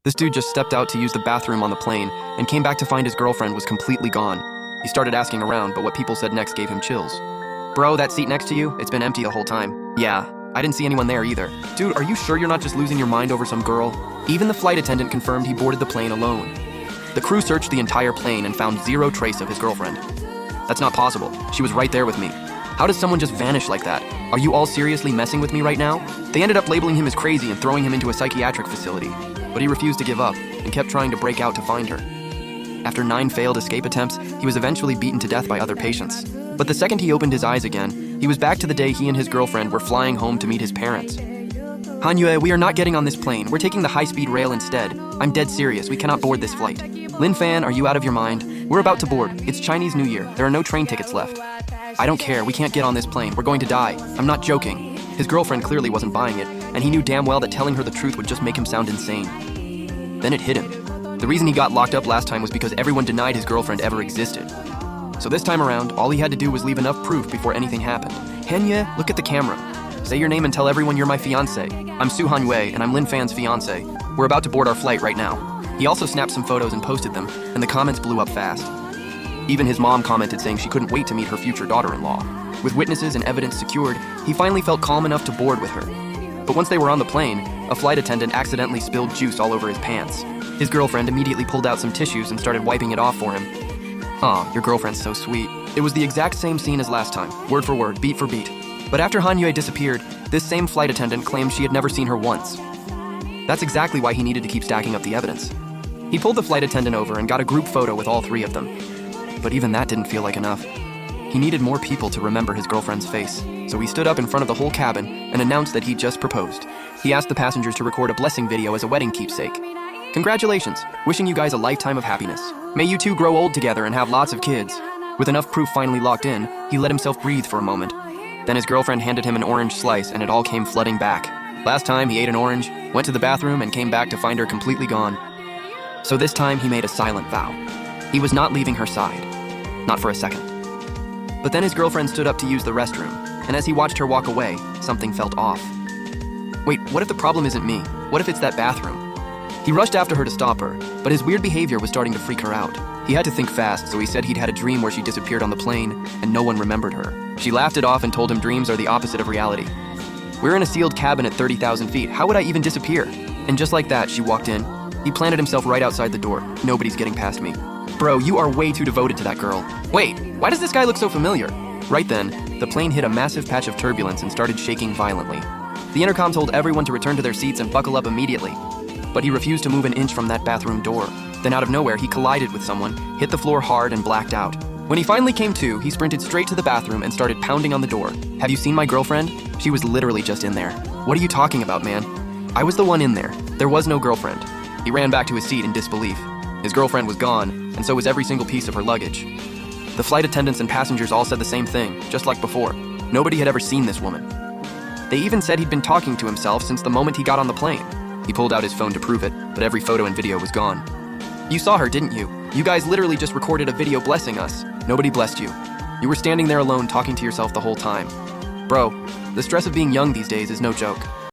This dude just stepped out to use the bathroom on the plane and came back to find his girlfriend was completely gone. He started asking around, but what people said next gave him chills. Bro, that seat next to you, it's been empty the whole time. Yeah, I didn't see anyone there either. Dude, are you sure you're not just losing your mind over some girl? Even the flight attendant confirmed he boarded the plane alone. The crew searched the entire plane and found zero trace of his girlfriend. That's not possible. She was right there with me. How does someone just vanish like that? Are you all seriously messing with me right now? They ended up labeling him as crazy and throwing him into a psychiatric facility, but he refused to give up and kept trying to break out to find her. After 9 failed escape attempts, he was eventually beaten to death by other patients. But the second he opened his eyes again, he was back to the day he and his girlfriend were flying home to meet his parents. Hanyue, we are not getting on this plane. We're taking the high-speed rail instead. I'm dead serious. We cannot board this flight. Lin Fan, are you out of your mind? We're about to board. It's Chinese New Year. There are no train tickets left. I don't care. We can't get on this plane. We're going to die. I'm not joking. His girlfriend clearly wasn't buying it, and he knew damn well that telling her the truth would just make him sound insane. Then it hit him. The reason he got locked up last time was because everyone denied his girlfriend ever existed. So this time around, all he had to do was leave enough proof before anything happened. Hanyue, look at the camera. Say your name and tell everyone you're my fiancé. I'm Su Hanyue, and I'm Lin Fan's fiancé. We're about to board our flight right now. He also snapped some photos and posted them, and the comments blew up fast. Even his mom commented saying she couldn't wait to meet her future daughter-in-law. With witnesses and evidence secured, he finally felt calm enough to board with her. But once they were on the plane, a flight attendant accidentally spilled juice all over his pants. His girlfriend immediately pulled out some tissues and started wiping it off for him. Aw, your girlfriend's so sweet. It was the exact same scene as last time, word for word, beat for beat. But after Hanyue disappeared, this same flight attendant claimed she had never seen her once. That's exactly why he needed to keep stacking up the evidence. He pulled the flight attendant over and got a group photo with all 3 of them. But even that didn't feel like enough. He needed more people to remember his girlfriend's face, so he stood up in front of the whole cabin and announced that he'd just proposed. He asked the passengers to record a blessing video as a wedding keepsake. Congratulations, wishing you guys a lifetime of happiness. May you two grow old together and have lots of kids. With enough proof finally locked in, he let himself breathe for a moment. Then his girlfriend handed him an orange slice and it all came flooding back. Last time he ate an orange, went to the bathroom and came back to find her completely gone. So this time he made a silent vow. He was not leaving her side. Not for a second. But then his girlfriend stood up to use the restroom, and as he watched her walk away, something felt off. Wait, what if the problem isn't me? What if it's that bathroom? He rushed after her to stop her, but his weird behavior was starting to freak her out. He had to think fast, so he said he'd had a dream where she disappeared on the plane, and no one remembered her. She laughed it off and told him dreams are the opposite of reality. We're in a sealed cabin at 30,000 feet. How would I even disappear? And just like that, she walked in. He planted himself right outside the door. Nobody's getting past me. Bro, you are way too devoted to that girl. Wait, why does this guy look so familiar? Right then, the plane hit a massive patch of turbulence and started shaking violently. The intercom told everyone to return to their seats and buckle up immediately. But he refused to move an inch from that bathroom door. Then out of nowhere, he collided with someone, hit the floor hard, and blacked out. When he finally came to, he sprinted straight to the bathroom and started pounding on the door. Have you seen my girlfriend? She was literally just in there. What are you talking about, man? I was the one in there. There was no girlfriend. He ran back to his seat in disbelief. His girlfriend was gone, and so was every single piece of her luggage. The flight attendants and passengers all said the same thing, just like before. Nobody had ever seen this woman. They even said he'd been talking to himself since the moment he got on the plane. He pulled out his phone to prove it, but every photo and video was gone. You saw her, didn't you? You guys literally just recorded a video blessing us. Nobody blessed you. You were standing there alone talking to yourself the whole time. Bro, the stress of being young these days is no joke.